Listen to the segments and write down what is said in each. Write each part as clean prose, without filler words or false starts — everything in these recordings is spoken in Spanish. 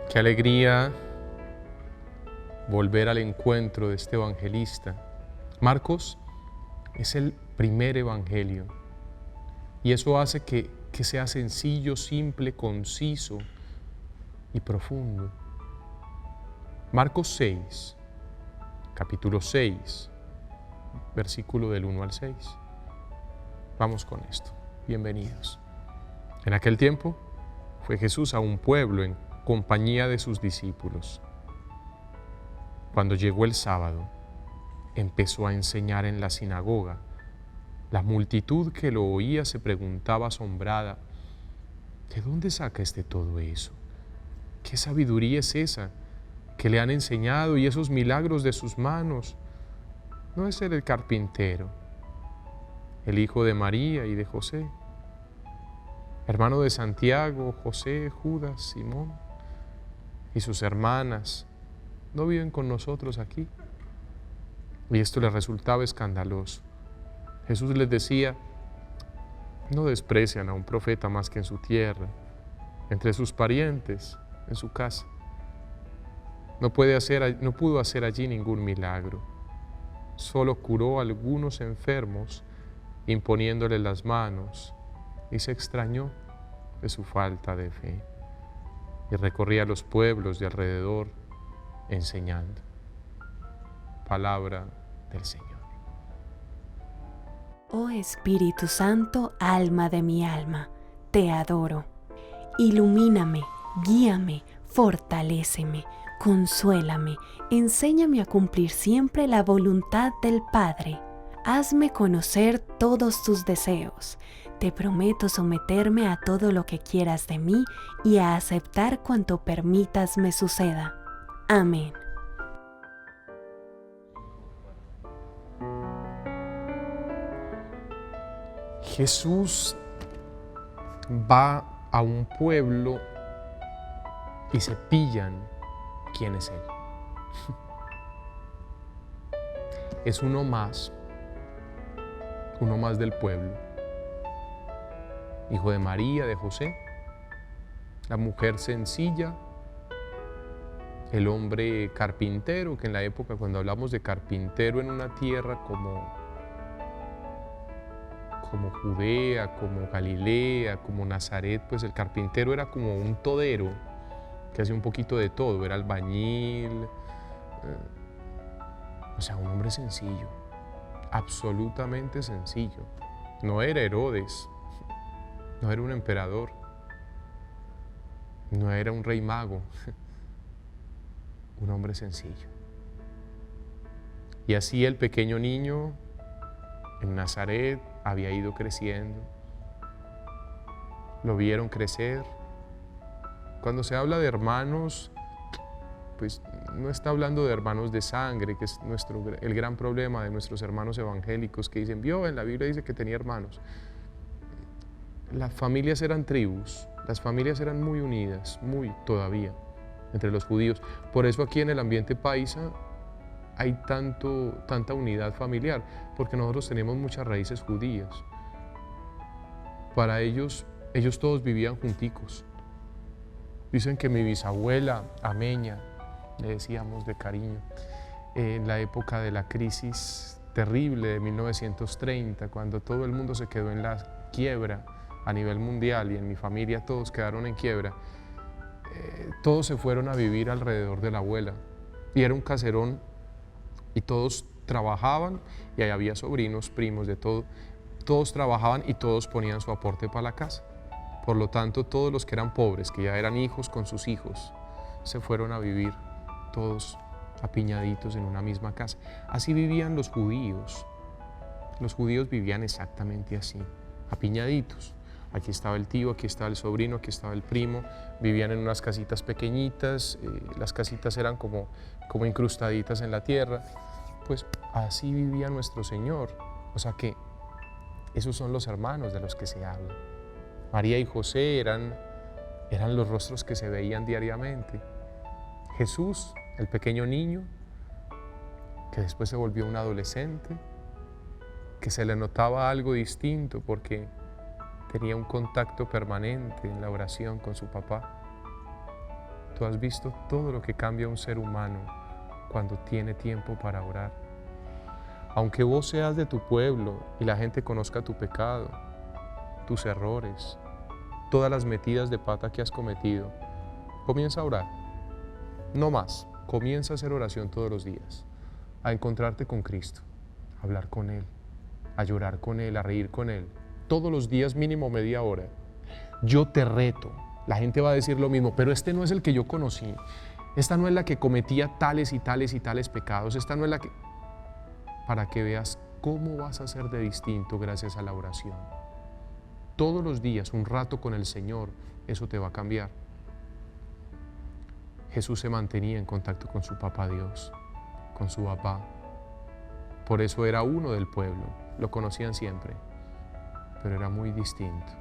Qué alegría volver al encuentro de este evangelista. Marcos es el primer evangelio y eso hace que sea sencillo, simple, conciso y profundo. Marcos 6, capítulo 6, versículo del 1 al 6. Vamos con esto. Bienvenidos. En aquel tiempo fue Jesús a un pueblo en compañía de sus discípulos. Cuando llegó el sábado, empezó a enseñar en la sinagoga. La multitud que lo oía se preguntaba asombrada: ¿de dónde saca todo eso? ¿Qué sabiduría es esa que le han enseñado y esos milagros de sus manos? ¿No es él el carpintero, el hijo de María y de José, hermano de Santiago, José, Judas, Simón y sus hermanas? ¿No viven con nosotros aquí? Y esto les resultaba escandaloso. Jesús les decía: no desprecian a un profeta más que en su tierra, entre sus parientes, en su casa. No pudo hacer allí ningún milagro. Solo curó a algunos enfermos imponiéndoles las manos, y se extrañó de su falta de fe. Y recorría los pueblos de alrededor enseñando. Palabra del Señor. Oh Espíritu Santo, alma de mi alma, te adoro. Ilumíname, guíame, fortaléceme, consuélame, enséñame a cumplir siempre la voluntad del Padre. Hazme conocer todos tus deseos. Te prometo someterme a todo lo que quieras de mí y a aceptar cuanto permitas me suceda. Amén. Jesús va a un pueblo y se pillan quién es Él. Es uno más del pueblo. Hijo de María, de José, la mujer sencilla, el hombre carpintero, que en la época, cuando hablamos de carpintero en una tierra como Judea, como Galilea, como Nazaret, pues el carpintero era como un todero que hacía un poquito de todo, era albañil, un hombre sencillo, absolutamente sencillo. No era Herodes, no era un emperador, no era un rey mago, un hombre sencillo. Y así el pequeño niño en Nazaret había ido creciendo, lo vieron crecer. Cuando se habla de hermanos, pues no está hablando de hermanos de sangre, que es el gran problema de nuestros hermanos evangélicos, que dicen: en la Biblia dice que tenía hermanos. Las familias eran tribus, las familias eran muy unidas, todavía, entre los judíos. Por eso aquí en el ambiente paisa hay tanta unidad familiar, porque nosotros tenemos muchas raíces judías. Para ellos todos vivían junticos. Dicen que mi bisabuela, Ameña, le decíamos de cariño, en la época de la crisis terrible de 1930, cuando todo el mundo se quedó en la quiebra a nivel mundial y en mi familia todos quedaron en quiebra, todos se fueron a vivir alrededor de la abuela. Y era un caserón y todos trabajaban, y ahí había sobrinos, primos, de todo. Todos trabajaban y todos ponían su aporte para la casa. Por lo tanto, todos los que eran pobres, que ya eran hijos con sus hijos, se fueron a vivir todos apiñaditos en una misma casa. Así vivían los judíos. Los judíos vivían exactamente así, apiñaditos. Aquí estaba el tío, aquí estaba el sobrino, aquí estaba el primo. Vivían en unas casitas pequeñitas, las casitas eran como incrustaditas en la tierra. Pues así vivía nuestro Señor. O sea que esos son los hermanos de los que se habla. María y José eran los rostros que se veían diariamente. Jesús, el pequeño niño, que después se volvió un adolescente, que se le notaba algo distinto porque tenía un contacto permanente en la oración con su papá. ¿Tú has visto todo lo que cambia un ser humano cuando tiene tiempo para orar? Aunque vos seas de tu pueblo y la gente conozca tu pecado, tus errores, todas las metidas de pata que has cometido, comienza a orar. No más, comienza a hacer oración todos los días, a encontrarte con Cristo, a hablar con Él, a llorar con Él, a reír con Él. Todos los días mínimo media hora. Yo te reto. La gente va a decir lo mismo, pero este no es el que yo conocí. Esta no es la que cometía tales y tales y tales pecados. Esta no es la que... Para que veas cómo vas a ser de distinto gracias a la oración. Todos los días, un rato con el Señor, eso te va a cambiar. Jesús se mantenía en contacto con su papá Dios, con su papá. Por eso era uno del pueblo, lo conocían siempre, pero era muy distinto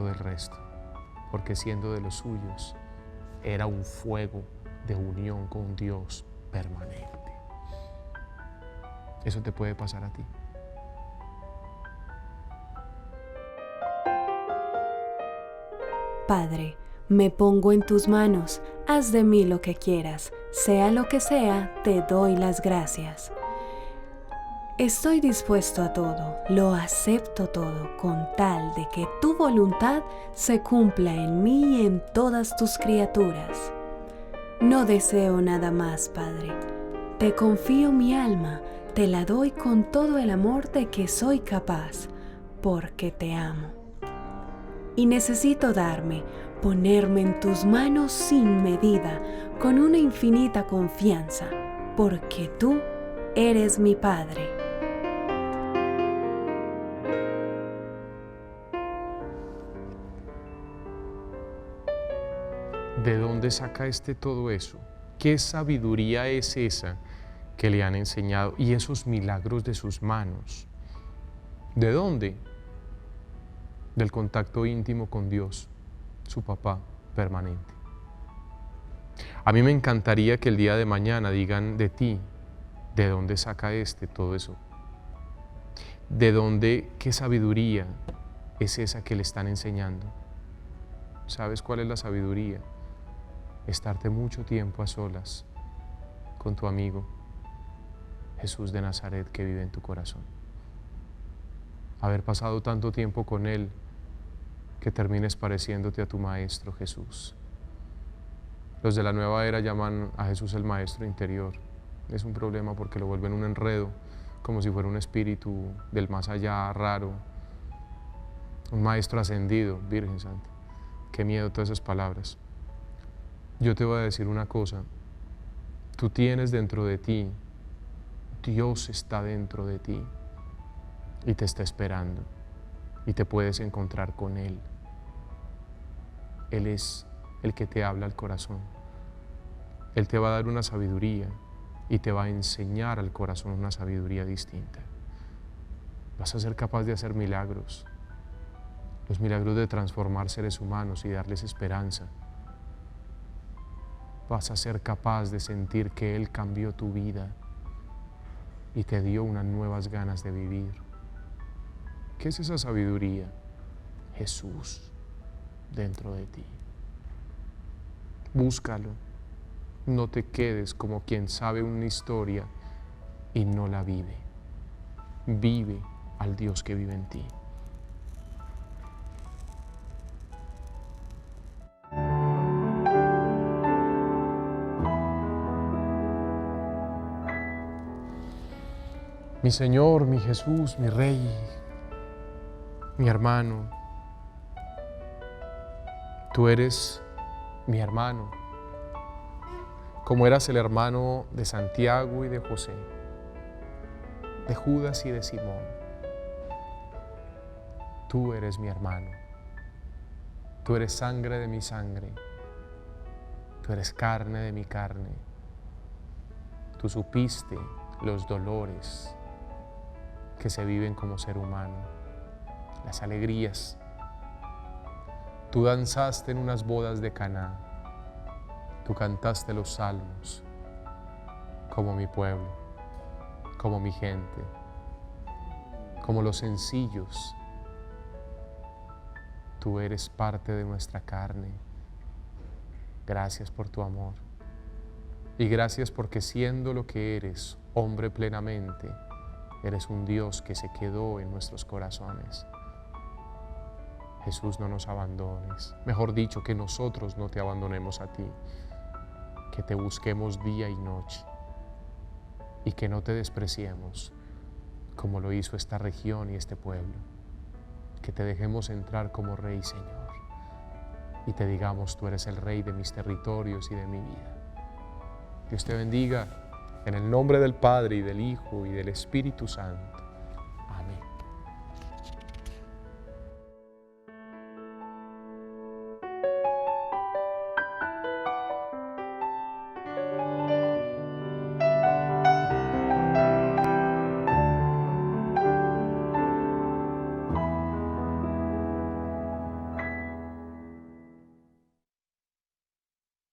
del resto, porque siendo de los suyos, era un fuego de unión con Dios permanente. Eso te puede pasar a ti. Padre, me pongo en tus manos, haz de mí lo que quieras, sea lo que sea, te doy las gracias. Estoy dispuesto a todo, lo acepto todo, con tal de que tu voluntad se cumpla en mí y en todas tus criaturas. No deseo nada más, Padre. Te confío mi alma, te la doy con todo el amor de que soy capaz, porque te amo. Y necesito ponerme en tus manos sin medida, con una infinita confianza, porque tú eres mi Padre. ¿De dónde saca todo eso? ¿Qué sabiduría es esa que le han enseñado y esos milagros de sus manos? ¿De dónde? Del contacto íntimo con Dios, su papá permanente. A mí me encantaría que el día de mañana digan de ti, ¿de dónde saca todo eso? ¿De dónde, qué sabiduría es esa que le están enseñando? ¿Sabes cuál es la sabiduría? Estarte mucho tiempo a solas con tu amigo Jesús de Nazaret que vive en tu corazón. Haber pasado tanto tiempo con Él que termines pareciéndote a tu Maestro Jesús. Los de la nueva era llaman a Jesús el Maestro interior. Es un problema porque lo vuelven un enredo, como si fuera un espíritu del más allá raro, un Maestro ascendido, Virgen Santa. Qué miedo todas esas palabras. Yo te voy a decir una cosa, tú tienes dentro de ti, Dios está dentro de ti y te está esperando y te puedes encontrar con Él. Él es el que te habla al corazón. Él te va a dar una sabiduría y te va a enseñar al corazón una sabiduría distinta. Vas a ser capaz de hacer milagros, los milagros de transformar seres humanos y darles esperanza. Vas a ser capaz de sentir que Él cambió tu vida y te dio unas nuevas ganas de vivir. ¿Qué es esa sabiduría? Jesús dentro de ti. Búscalo. No te quedes como quien sabe una historia y no la vive. Vive al Dios que vive en ti. Mi Señor, mi Jesús, mi Rey, mi hermano, tú eres mi hermano, como eras el hermano de Santiago y de José, de Judas y de Simón. Tú eres mi hermano, tú eres sangre de mi sangre, tú eres carne de mi carne, tú supiste los dolores que se viven como ser humano, las alegrías. Tú danzaste en unas bodas de Caná, tú cantaste los salmos como mi pueblo, como mi gente, como los sencillos. Tú eres parte de nuestra carne, Gracias por tu amor. Y gracias porque siendo lo que eres, hombre plenamente, eres un Dios que se quedó en nuestros corazones. Jesús, no nos abandones. Mejor dicho, que nosotros no te abandonemos a ti. Que te busquemos día y noche. Y que no te despreciemos como lo hizo esta región y este pueblo. Que te dejemos entrar como Rey, Señor. Y te digamos, tú eres el Rey de mis territorios y de mi vida. Dios te bendiga en el nombre del Padre y del Hijo y del Espíritu Santo.